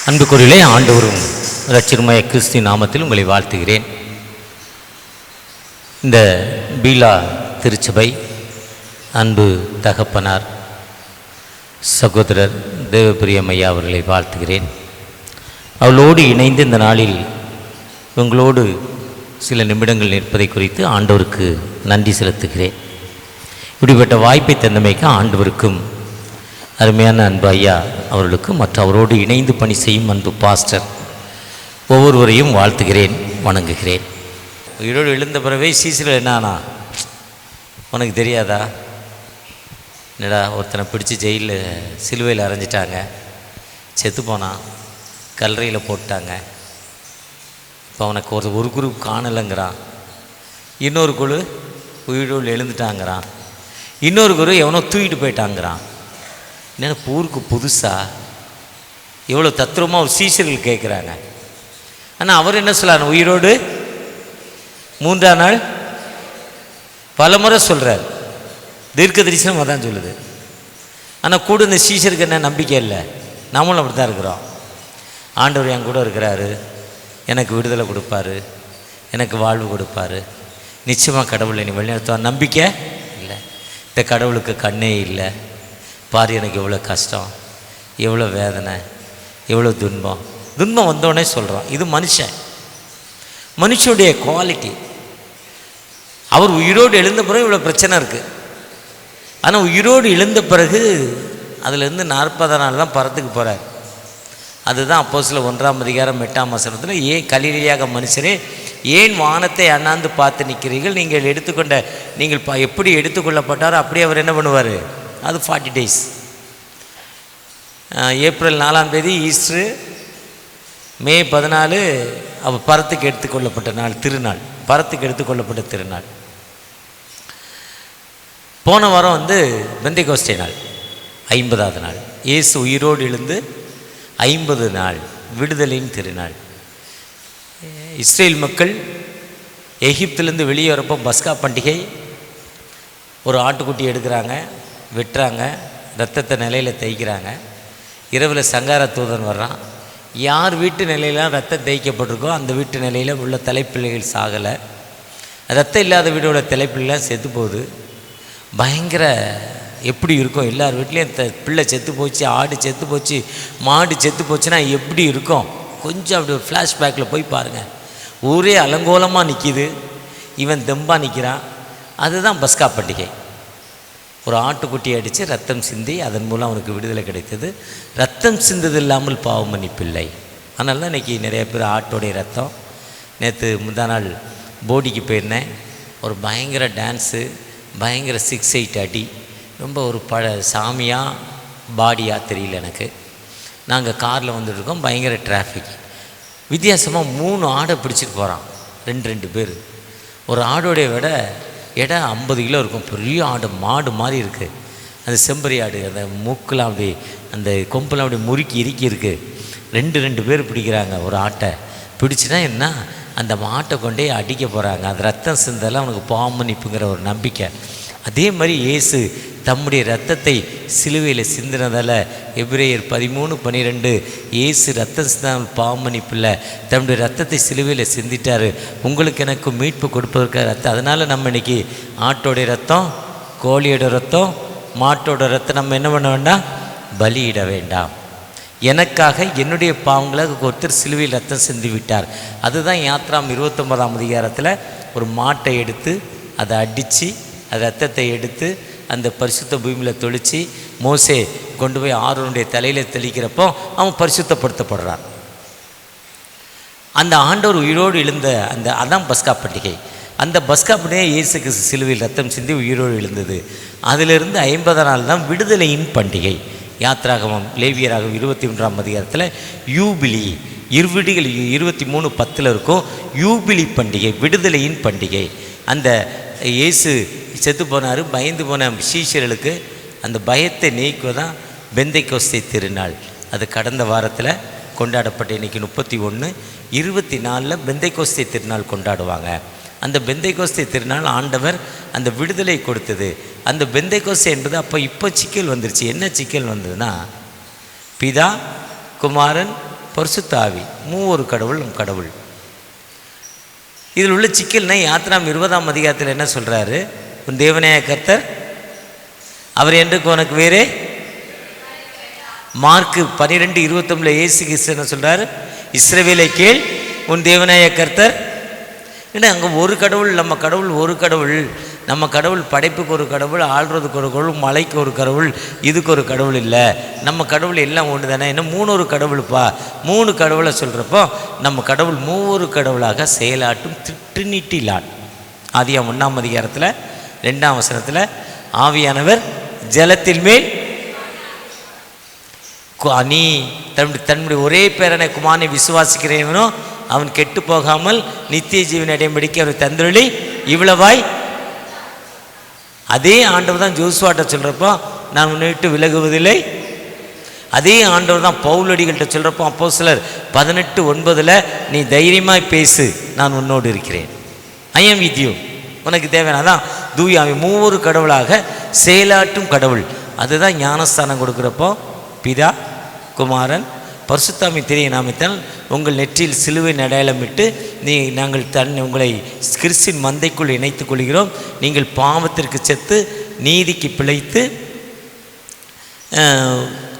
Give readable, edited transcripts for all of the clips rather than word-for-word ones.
அன்புக்குரியவர்களே, ஆண்டவரும் இரட்சகருமாகிய கிறிஸ்து நாமத்தில் உங்களை வாழ்த்துகிறேன். இந்த பீலா திருச்சபை அன்பு தகப்பனார் சகோதரர் தேவப்பிரியம் ஐயா அவர்களை வாழ்த்துகிறேன். அவளோடு இணைந்து இந்த நாளில் உங்களோடு சில நிமிடங்கள் நிற்பதை குறித்து ஆண்டவருக்கு நன்றி செலுத்துகிறேன். இப்படிப்பட்ட வாய்ப்பை தந்தமைக்கு ஆண்டவருக்கும் அருமையான அன்பு ஐயா அவர்களுக்கும் மற்ற அவரோடு இணைந்து பணி செய்யும் அன்பு பாஸ்டர் ஒவ்வொருவரையும் வாழ்த்துகிறேன், வணங்குகிறேன். உயிரோடு எழுந்த பிறவே சீசரில் என்னானா உனக்கு தெரியாதா? என்னடா, ஒருத்தனை பிடிச்சி ஜெயிலில் சிலுவையில் அரைஞ்சிட்டாங்க, செத்து போனான், கல்லறையில் போட்டாங்க. இப்போ அவனுக்கு ஒரு குரூப் காணலைங்கிறான், இன்னொரு குழு உயிரோடு எழுந்துட்டாங்கிறான், இன்னொரு குழு எவனோ தூக்கிட்டு போயிட்டாங்கிறான். என்னென்ன ஊருக்கு புதுசாக எவ்வளோ தத்துவமாக ஒரு சீசர்கள் கேட்குறாங்க. ஆனால் அவர் என்ன சொல்கிறார்? உயிரோடு மூன்றாம் நாள் பல முறை சொல்கிறார். தீர்க்க தரிசனம் அதான் சொல்லுது. ஆனால் கூட இந்த சீசருக்கு என்ன நம்பிக்கை இல்லை. நாமளும் அப்படி தான் இருக்கிறோம். ஆண்டவர் என் கூட இருக்கிறாரு, எனக்கு விடுதலை கொடுப்பாரு, எனக்கு வாழ்வு கொடுப்பாரு, நிச்சயமாக கடவுளை நீ வழிநடத்துவார். நம்பிக்கை இல்லை. இந்த கடவுளுக்கு கண்ணே இல்லை. பாரு, எனக்கு எவ்வளோ கஷ்டம், எவ்வளோ வேதனை, எவ்வளோ துன்பம் வந்தோடனே சொல்கிறோம். இது மனுஷனுடைய குவாலிட்டி. அவர் உயிரோடு எழுந்த பிறகு இவ்வளோ பிரச்சனை இருக்குது. ஆனால் உயிரோடு எழுந்த பிறகு அதிலேருந்து 40 நாள் தான் பரத்துக்கு போகிறார். அதுதான் அப்போஸ்தலர் 1ஆம் அதிகாரம் 8ஆம் வசனத்தில், ஏன் கலிலேயாக மனுஷரே ஏன் வானத்தை அண்ணாந்து பார்த்து நிற்கிறீர்கள்? நீங்கள் எப்படி எடுத்துக்கொள்ளப்பட்டாரோ அப்படியே அவர் என்ன பண்ணுவார்? அது 40 டேஸ். ஏப்ரல் 4ஆம் தேதி ஈஸ்டரு, மே 14 அவர் பரத்துக்கு எடுத்துக்கொள்ளப்பட்ட நாள், திருநாள், பரத்துக்கு எடுத்துக்கொள்ளப்பட்ட திருநாள். போன வாரம் பெந்தேகோஸ்தே நாள், 50வது நாள். இயேசு உயிரோடு எழுந்து 50 நாள் விடுதலையின் திருநாள். இஸ்ரேல் மக்கள் எகிப்திலேருந்து வெளியே வரப்போ பஸ்கா பண்டிகை. ஒரு ஆட்டுக்குட்டி எடுக்கிறாங்க, வெட்டுறாங்க, ரத்தத்தை நிலையில் தேய்க்கிறாங்க. இரவில் சங்கார தூதன் வர்றான். யார் வீட்டு நிலையிலாம் ரத்தம் தேய்க்கப்பட்டிருக்கோ அந்த வீட்டு நிலையில் உள்ள தலைப்பிள்ளைகள் சாகலை. ரத்தம் இல்லாத வீடோட தலைப்பிள்ளைலாம் செத்து போகுது. பயங்கர எப்படி இருக்கும்? எல்லார் வீட்லேயும் பிள்ளை செத்து போச்சு, ஆடு செத்து போச்சு, மாடு செத்து போச்சுன்னா எப்படி இருக்கும்? கொஞ்சம் அப்படி ஒரு ஃப்ளாஷ்பேக்கில் போய் பாருங்கள். ஊரே அலங்கோலமாக நிற்கிது, இவன் தெம்பாக நிற்கிறான். அதுதான் பஸ்கா பண்டிகை. ஒரு ஆட்டுக்குட்டியை அடித்து ரத்தம் சிந்தி அதன் மூலம் அவனுக்கு விடுதலை கிடைத்தது. ரத்தம் சிந்தது இல்லாமல் பாவம் மன்னிப்பில்லை. அதனால தான் இன்றைக்கி நிறைய பேர் ஆட்டோடைய ரத்தம். நேற்று முந்தா நாள் போடிக்கு போயிருந்தேன். ஒரு பயங்கர டான்ஸு, பயங்கர 6-8 அடி, ரொம்ப ஒரு சாமியாக பாடியாக தெரியல எனக்கு. நாங்கள் காரில் வந்துட்டுருக்கோம், பயங்கர டிராஃபிக். வித்தியாசமாக 3 ஆடை பிடிச்சிட்டு போகிறான், 2 பேர். ஒரு ஆடோடைய விட எடை 50 கிலோ இருக்கும். பெரிய ஆடு, மாடு மாதிரி இருக்குது. அந்த செம்பரி ஆடு, அந்த மூக்கெலாம் அப்படி, அந்த கொம்பெல்லாம் அப்படி முறுக்கி இறுக்கி இருக்குது. 2 பேர் பிடிக்கிறாங்க ஒரு ஆட்டை. பிடிச்சினா என்ன, அந்த மாட்டை கொண்டே அடிக்க போகிறாங்க. அது ரத்தம் சிந்தெல்லாம் அவனுக்கு பாவம் மன்னிப்புங்கிற ஒரு நம்பிக்கை. அதே மாதிரி இயேசு தம்முடைய இரத்தத்தை சிலுவையில் சிந்தினதால் எபிரேயர் 13:12 இயேசு ரத்தம் சிந்தாமல் பாவம் மன்னிப்பில்லை, தம்முடைய ரத்தத்தை சிலுவையில் சிந்திட்டார், உங்களுக்கு எனக்கு மீட்பு கொடுப்பதற்காக ரத்தம். அதனால் நம்ம இன்றைக்கி ஆட்டோடைய ரத்தம், கோழியோட ரத்தம், மாட்டோட ரத்தம் நம்ம என்ன பண்ண வேண்டாம்? பலியிட வேண்டாம். எனக்காக என்னுடைய பாவங்களை ஒருத்தர் சிலுவையில் ரத்தம் சிந்தி விட்டார். அதுதான் யாத்ராம் 29ஆம் அதிகாரத்தில் ஒரு மாட்டை எடுத்து அதை அடித்து அது ரத்தத்தை எடுத்து அந்த பரிசுத்த பூமியில் தொளித்து மோசே கொண்டு போய் ஆரோனுடைய தலையில் தெளிக்கிறப்போ அவன் பரிசுத்தப்படுத்தப்படுறான். அந்த ஆண்டவர் உயிரோடு எழுந்த அதான் பஸ்கா பண்டிகை. அந்த பஸ்கா பண்டிகை இயேசுக்கு சிலுவையில் ரத்தம் சிந்தி உயிரோடு எழுந்தது. அதிலிருந்து 50 நாள் தான் விடுதலையின் பண்டிகை. யாத்ராகமம் லேவியராகவும் 21ஆம் அதிகாரத்தில் யூபிலி, இருவிடிகள் 23:10 இருக்கும். யூபிலி பண்டிகை, விடுதலையின் பண்டிகை. அந்த இயேசு செத்து போனார், பயந்து போன சீஷர்களுக்கு அந்த பயத்தை நீக்குவதான் பெந்தைக்கோஸ்தே திருநாள். அது கடந்த வாரத்தில் கொண்டாடப்பட்ட இன்றைக்கி 31, 24 பெந்தைக்கோஸ்தே திருநாள் கொண்டாடுவாங்க. அந்த பெந்தைக்கோஸ்தே திருநாள் ஆண்டவர் அந்த விடுதலை கொடுத்தது. அந்த பெந்தைக்கோஸ்தே என்பது இப்போ சிக்கல் வந்துருச்சு. என்ன சிக்கல் வந்ததுன்னா, பிதா, குமாரன், பரிசுத்த ஆவி. மூவொரு கடவுள் நம் கடவுள். இதில் உள்ள சிக்கல்னா யாத்திராம் 20ஆம் அதிகாரத்தில் என்ன சொல்கிறாரு? உன் தேவனாய கர்த்தர் அவர் என்றுக்கு உனக்கு வேறே. மார்க்கு 12:29 இயேசு கிறிஸ்து என்ன சொல்கிறார்? இஸ்ரவேலை கேள், உன் தேவனாய கர்த்தர். ஏன்னா அங்கே ஒரு கடவுள், நம்ம கடவுள் ஒரு கடவுள். நம்ம கடவுள் படைப்புக்கு ஒரு கடவுள், ஆள்றதுக்கு ஒரு கடவுள், மலைக்கு ஒரு கடவுள், இதுக்கு ஒரு கடவுள் இல்லை. நம்ம கடவுள் எல்லாம் ஒன்று தானே. இன்னும் 3 கடவுளுப்பா. 3 கடவுளை சொல்கிறப்போ நம்ம கடவுள் மூவொரு கடவுளாக செயலாட்டும் ட்ரினிட்டி லார்ட். ஆதியாகமம் 1ஆம் அதிகாரத்தில் 2ஆம் வசனத்தில் ஆவியானவர் ஜலத்தின் மேல் நீ தன்னுடைய ஒரே பேரனை குமாரனை விசுவாசிக்கிறவனோ அவன் கெட்டு போகாமல் நித்திய ஜீவன் அடையும்படிக்கு அவர் தந்தருளி இவ்வளவாய். அதே ஆண்டவர் தான் ஜோசுவாட்ட சொல்கிறப்போ நான் உன்னை விட்டு விலகுவதில்லை. அதே ஆண்டவர் தான் பவுலடிகள்கிட்ட சொல்கிறப்போ அப்போஸ்தலர் 18:9 நீ தைரியமாய் பேசு, நான் உன்னோடு இருக்கிறேன். ஐ ஆம் வித் யூ. உனக்கு தேவையானதான் தூய ஆவி. மூவொரு கடவுளாக செயலாட்டும் கடவுள். அதுதான் ஞானஸ்தானம் கொடுக்குறப்போ பிதா, குமாரன், பரிசுத்தாவி தெரிய நாமத்தால் உங்கள் நெற்றியில் சிலுவை அடையாளமிட்டு நாங்கள் உங்களை கிறிஸ்தின் மந்தைக்குள் இணைத்துக் கொள்கிறோம். நீங்கள் பாவத்திற்கு செத்து நீதிக்கு பிழைத்து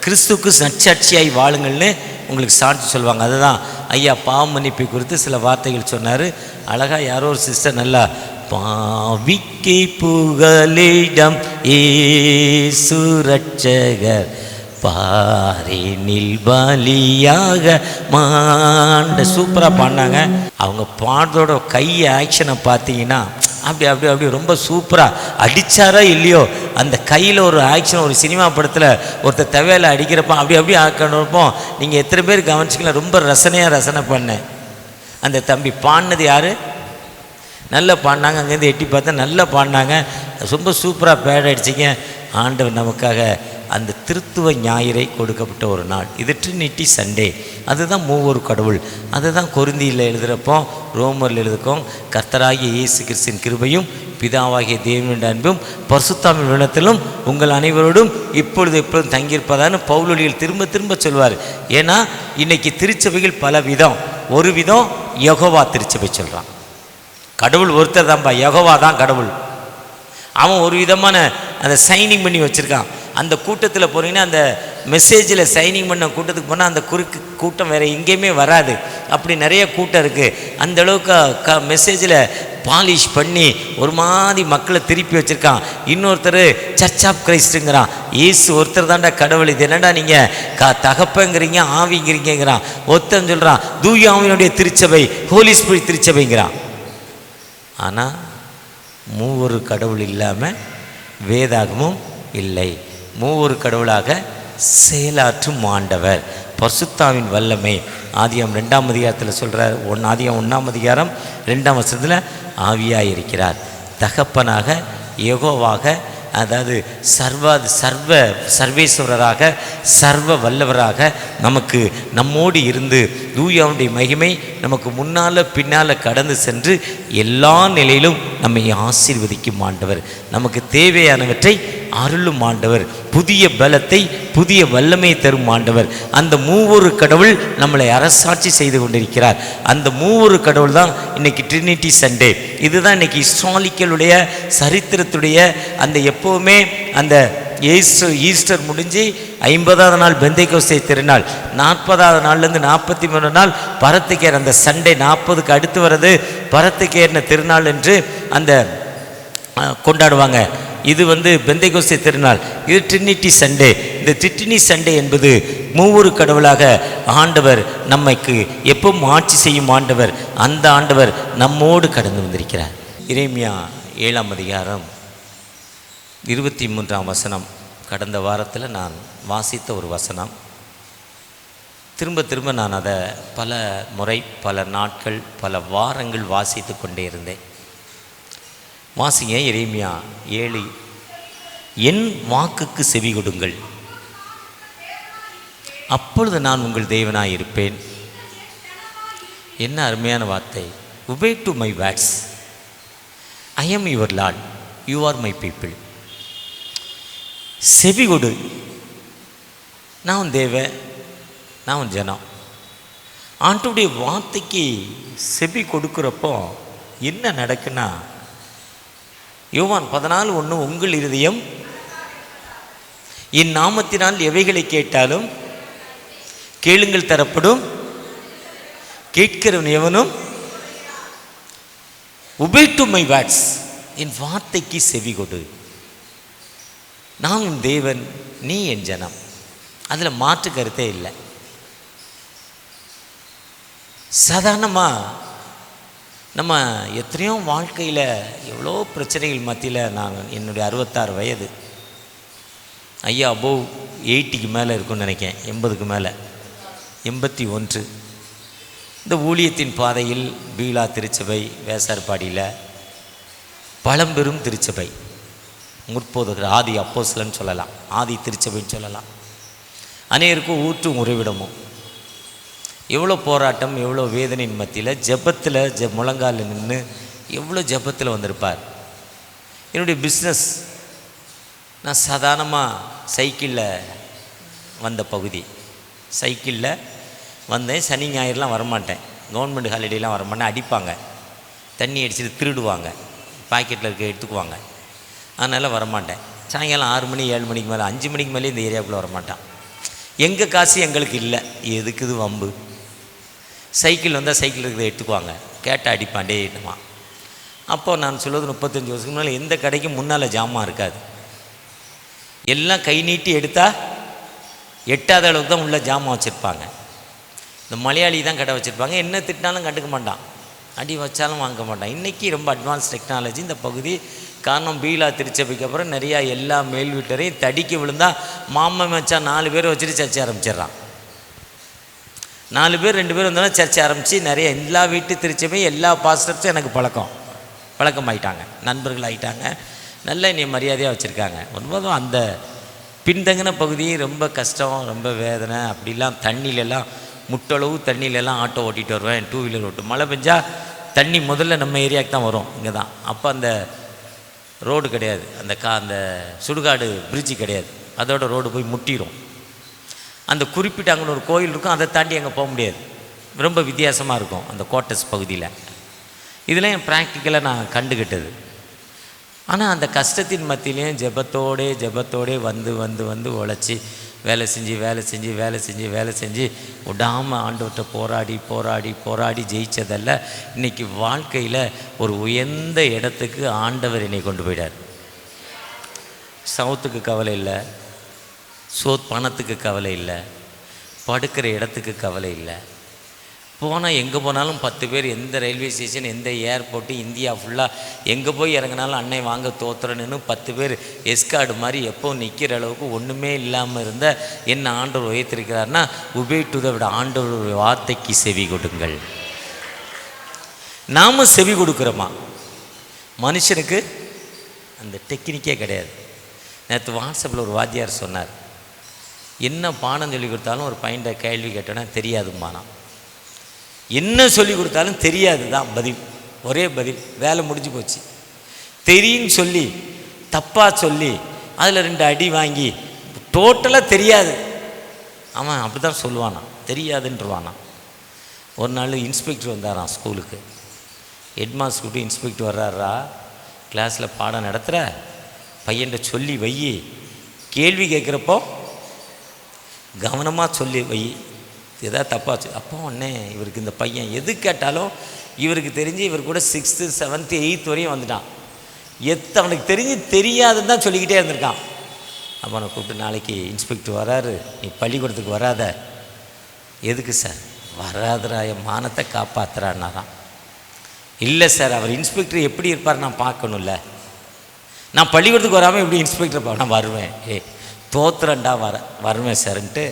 கிறிஸ்துவுக்கு நற்சாட்சியாய் வாழுங்கள்னு உங்களுக்கு சாட்சி சொல்லுவாங்க. அதுதான் ஐயா பாவ மன்னிப்பை குறித்து சில வார்த்தைகள் சொன்னார். அழகாக யாரோ ஒரு சிஸ்டர் நல்லா பாவிக்கை புகலிடம் இயேசு ரட்சகர் பாரினில் பலியாக மாண்ட சூப்பராக பாடினாங்க. அவங்க பாடுறதோட கை ஆக்ஷனை பார்த்தீங்கன்னா அப்படி ரொம்ப சூப்பராக அடித்தாரோ இல்லையோ அந்த கையில் ஒரு ஆக்ஷன். ஒரு சினிமா படத்தில் ஒருத்தர் தவையில் அடிக்கிறப்போ அப்படி ஆக்கணுப்போ நீங்கள் எத்தனை பேர் கவனிச்சிக்கலாம். ரொம்ப ரசனை பண்ணேன். அந்த தம்பி பாடினது யார்? நல்லா பாடினாங்க. அங்கேருந்து எட்டி பார்த்தா நல்லா பாடினாங்க. ரொம்ப சூப்பராக பேட் அடிச்சிங்க. ஆண்டவர் நமக்காக அந்த திருத்துவ ஞாயிறை கொடுக்கப்பட்ட ஒரு நாள். இது ட்ரினிட்டி சண்டே. அதுதான் மூவொரு கடவுள். அதுதான் கொரிந்தியில் எழுதுகிறப்போ ரோமரில் எழுதுக்கும் கர்த்தராகிய இயேசு கிறிஸ்துவின் கிருபையும் பிதாவாகிய தேவனுடைய அன்பும் பரிசுத்தாவின் உள்ளத்திலும் உங்கள் அனைவரோடும் எப்பொழுதும் தங்கியிருப்பதான்னு பவுலடிகள் திரும்ப சொல்வார். ஏன்னா இன்றைக்கி திருச்சபைகள் பல விதம். ஒரு விதம் யெகோவா திருச்சபை சொல்கிறான். கடவுள் ஒருத்தர் தான்ப்பா, யெகோவா தான் கடவுள். அவன் ஒரு விதமான அந்த சைனிங் பண்ணி வச்சுருக்கான். அந்த கூட்டத்தில் போனீங்கன்னா அந்த மெசேஜில் சைனிங் பண்ண கூட்டத்துக்கு போனால் அந்த கூட்டம் வேறு எங்கேயுமே வராது. அப்படி நிறைய கூட்டம் இருக்குது. அந்தளவுக்கு மெசேஜில் பாலிஷ் பண்ணி ஒரு மாதிரி மக்களை திருப்பி வச்சுருக்கான். இன்னொருத்தர் சர்ச் ஆஃப் கிரைஸ்ட்டுங்கிறான். இயேசு ஒருத்தர் தாண்டா கடவுள். இது என்னடா நீங்கள் தகப்பங்கிறீங்க ஆவிங்கிறீங்கிறான். ஒருத்தன் சொல்கிறான் தூய ஆவியினுடைய திருச்சபை, ஹோலி ஸ்பிரிட் திருச்சபைங்கிறான். ஆனால் மூவொரு கடவுள் இல்லாமல் வேதாகமும் இல்லை. மூவொரு கடவுளாக செயலாற்றும் ஆண்டவர் பரிசுத்தாவின் வல்லமை. ஆதியாகமம் 2ஆம் அதிகாரத்தில் சொல்கிறார். ஆதியாகமம் 1ஆம் அதிகாரம் 2ஆம் வசனத்தில் ஆவியாக இருக்கிறார். தகப்பனாக யெகோவாக, அதாவது சர்வேஸ்வரராக சர்வ வல்லவராக நமக்கு நம்மோடு இருந்து தூயாவுடைய மகிமை நமக்கு முன்னால் பின்னால் கடந்து சென்று எல்லா நிலையிலும் நம்மை ஆசீர்வதிக்கும் ஆண்டவர். நமக்கு தேவையானவற்றை அருளும் ஆண்டவர். புதிய பலத்தை புதிய வல்லமையை தரும் ஆண்டவர். அந்த மூவொரு கடவுள் நம்மளை அரசாட்சி செய்து கொண்டிருக்கிறார். அந்த மூவொரு கடவுள் தான் இன்னைக்கு ட்ரினிட்டி சண்டே. இதுதான் இன்னைக்கு ஹிஸ்டாரிக்கலுடைய சரித்திரத்துடைய அந்த எப்போவுமே அந்த ஈஸ்டர் முடிஞ்சு 50ஆவது நாள் பெந்தைக்கோஸ்தே திருநாள், 40ஆவது நாள்லேருந்து 43 நாள் பரத்துக்கேர். அந்த சண்டே 40க்கு அடுத்து வர்றது பரத்துக்கேர்ன திருநாள் என்று அந்த கொண்டாடுவாங்க. இது பெந்தைக்கோஸ்தே திருநாள். இது ட்ரினிட்டி சண்டே. இந்த ட்ரினிட்டி சண்டே என்பது மூவொரு கடவுளாக ஆண்டவர் நம்மைக்கு எப்பவும் ஆட்சி செய்யும் ஆண்டவர். அந்த ஆண்டவர் நம்மோடு கடந்து வந்திருக்கிறார். எரேமியா 7ஆம் அதிகாரம் 23ஆம் வசனம் கடந்த வாரத்தில் நான் வாசித்த ஒரு வசனம். திரும்ப நான் அதை பல முறை பல நாட்கள் பல வாரங்கள் வாசித்து கொண்டே இருந்தேன். வாசிங்க எரேமியா 7. என் வாக்குக்கு செவி கொடுங்கள், அப்பொழுது நான் உங்கள் தேவனாய் இருப்பேன். என்ன அருமையான வார்த்தை. obey to my words, I am your Lord, you are my people. செவி கொடு. நான் உன் தேவன், நான் உன் ஜனம். ஆண்டவருடைய வார்த்தைக்கு செவி கொடுக்குறப்போ என்ன நடக்குன்னா, யோவான் 14:1, உங்கள் இருதயம் என் நாமத்தினால் எவைகளை கேட்டாலும் கேளுங்கள் தரப்படும், கேட்கிறவன் எவனும் obey to my words, என் வார்த்தைக்கு செவி கொடு. நான் உன் தேவன், நீ என் ஜனம். அதில் மாற்று கருத்தே இல்லை. சாதாரணமாக நம்ம எத்தனையோ வாழ்க்கையில் எவ்வளோ பிரச்சனைகள் மத்தியில் நான் என்னுடைய 66 வயது, ஐயா அபோவ் 80க்கு மேலே இருக்குன்னு நினைக்கிறேன், 80க்கு மேலே, 81. இந்த ஊழியத்தின் பாதையில் பீலா திருச்சபை, வேசார்பாடியில் பழம்பெரும் திருச்சபை, முற்போதுகிற ஆதி அப்போஸ்தலன்னு சொல்லலாம், ஆதி திருச்சபைன்னு சொல்லலாம். அநேகருக்கும் ஊற்றும் உறைவிடமும். எவ்வளோ போராட்டம், எவ்வளோ வேதனையின் மத்தியில் ஜெபத்தில் முழங்காலில் நின்று எவ்வளோ ஜெபத்தில் வந்திருப்பார். என்னுடைய பிஸ்னஸ், நான் சாதாரணமாக சைக்கிளில் வந்த பகுதி, சைக்கிளில் வந்தேன். சனி ஞாயிறுலாம் வரமாட்டேன், கவர்மெண்ட் ஹாலிடேலாம் வரமாட்டேன். அடிப்பாங்க, தண்ணி அடிச்சுட்டு திருடுவாங்க, பாக்கெட்டில் இருக்க எடுத்துக்குவாங்க. அதனால் வரமாட்டேன். சாயங்காலம் 6 மணி 7 மணிக்கு மேலே, 5 மணிக்கு மேலே இந்த ஏரியாவுக்குள்ளே வரமாட்டான். எங்கள் காசு எங்களுக்கு இல்லை, எதுக்குது வம்பு. சைக்கிள் வந்தால் சைக்கிள் இருக்கிறத எடுத்துக்குவாங்க, கேட்டால் அடிப்பான் டேட்டுமா. அப்போது நான் சொல்வது 35 வருஷத்துக்கு முன்னால் எந்த கடைக்கும் முன்னால் ஜாமான் இருக்காது. எல்லாம் கை நீட்டி எடுத்தால் எட்டாத அளவுக்கு தான் உள்ள ஜாமான் வச்சுருப்பாங்க. இந்த மலையாளி தான் கடை வச்சுருப்பாங்க, என்ன திட்டினாலும் கண்டுக்க மாட்டான், அடி வச்சாலும் வாங்க மாட்டான். இன்றைக்கி ரொம்ப அட்வான்ஸ் டெக்னாலஜி இந்த பகுதி. காரணம், பீலா திருச்சபைக்கு அப்புறம் நிறையா எல்லா மேல் வீட்டரையும் தடிக்க விழுந்தால் மாமன் வச்சா 4 பேரை வச்சுட்டு சர்ச்சை ஆரம்பிச்சிட்றான். 4 பேர் 2 பேர் வந்தோன்னா சர்ச்சை ஆரம்பித்து நிறைய எல்லா வீட்டு திருச்சபையும் எல்லா பாஸ்டர்ஸும் எனக்கு பழக்கம் ஆகிட்டாங்க, நண்பர்கள் ஆகிட்டாங்க, நல்ல என்னை மரியாதையாக வச்சுருக்காங்க. ஒன்பதும் அந்த பின்தங்கின பகுதி ரொம்ப கஷ்டம், ரொம்ப வேதனை. அப்படிலாம் தண்ணியிலெல்லாம் முட்டளவு தண்ணியிலெல்லாம் ஆட்டோ ஓட்டிகிட்டு வருவேன், 2 வீலர் ஓட்டும். மழை பெஞ்சால் தண்ணி முதல்ல நம்ம ஏரியாவுக்கு தான் வரும், இங்கே தான். அப்போ அந்த ரோடு கிடையாது, அந்த சுடுகாடு பிரிட்ஜு கிடையாது, அதோட ரோடு போய் முட்டிடும். அந்த குறிப்பிட்ட அங்கே ஒரு கோயில் இருக்கும், அதை தாண்டி அங்கே போக முடியாது. ரொம்ப வித்தியாசமாக இருக்கும் அந்த கோட்டஸ் பகுதியில். இதெல்லாம் என் ப்ராக்டிக்கலாக நான் கண்டுக்கிட்டது. ஆனால் அந்த கஷ்டத்தின் மத்தியிலையும் ஜெபத்தோடே வந்து உழைச்சி வேலை செஞ்சு விடாமல் ஆண்டவர்கிட்ட போராடி ஜெயித்ததல்ல. இன்றைக்கி வாழ்க்கையில் ஒரு உயர்ந்த இடத்துக்கு ஆண்டவர் என்னை கொண்டு போயிட்டார். சவுத்துக்கு கவலை இல்லை, பணத்துக்கு கவலை இல்லை, படுக்கிற இடத்துக்கு கவலை இல்லை. போனால் எங்கே போனாலும் 10 பேர், எந்த ரயில்வே ஸ்டேஷன், எந்த ஏர்போர்ட்டு, இந்தியா ஃபுல்லாக எங்கே போய் இறங்கினாலும் அன்னை வாங்க தோத்துறன்னு 10 பேர் எஸ்கார்டு மாதிரி எப்போ நிற்கிற அளவுக்கு ஒன்றுமே இல்லாமல் இருந்த என்ன ஆண்டவர் உயர்த்திருக்கிறார்னா, உபேட்டுதை விட ஆண்டவருடைய வார்த்தைக்கு செவி கொடுங்கள். நாம் செவி கொடுக்குறோமா? மனுஷனுக்கு அந்த டெக்னிக்கே கிடையாது. நேற்று வாட்ஸ்அப்பில் ஒரு வாத்தியார் சொன்னார், என்ன பாடம் சொல்லி கொடுத்தாலும் ஒரு பையன்கிட்ட கேள்வி கேட்டோன்னா தெரியாதும்பானா. என்ன சொல்லி கொடுத்தாலும் தெரியாது தான் பதில், ஒரே பதில், வேலை முடிஞ்சு போச்சு. தெரியுன்னு சொல்லி தப்பாக சொல்லி அதில் 2 அடி வாங்கி டோட்டலாக தெரியாது. ஆமாம், அப்படி தான் சொல்லுவானா, தெரியாதுன்றவானா. ஒரு நாள் இன்ஸ்பெக்டர் வந்தாரான் ஸ்கூலுக்கு, ஹெட்மாஸ்டர் கூப்பிட்டு, இன்ஸ்பெக்டர் வர்றாரா, கிளாஸில் பாடம் நடத்துகிற பையன்கிட்ட சொல்லி வை, கேள்வி கேட்குறப்போ கவனமாக சொல்லி வை, எதாவது தப்பாச்சு. அப்போ உடனே இவருக்கு இந்த பையன் எது கேட்டாலும் இவருக்கு தெரிஞ்சு இவர் கூட 6th 7th 8th வரையும் வந்துட்டான். அவனுக்கு தெரிஞ்சு தெரியாதுன்னு தான் சொல்லிக்கிட்டே இருந்திருக்கான். அப்போ அவனை கூப்பிட்டு, நாளைக்கு இன்ஸ்பெக்டர் வராரு, நீ பள்ளிக்கூடத்துக்கு வராத. எதுக்கு சார்? வராதுரா, என் மானத்தை காப்பாற்றுறான்னாரான். இல்லை சார், அவர் இன்ஸ்பெக்டர் எப்படி இருப்பார் நான் பார்க்கணும்ல, நான் பள்ளிக்கூடத்துக்கு வராமல் எப்படி இன்ஸ்பெக்டர் நான் வருவேன், தோத்துறேன்டா வருவேன் சார்ன்ட்டு.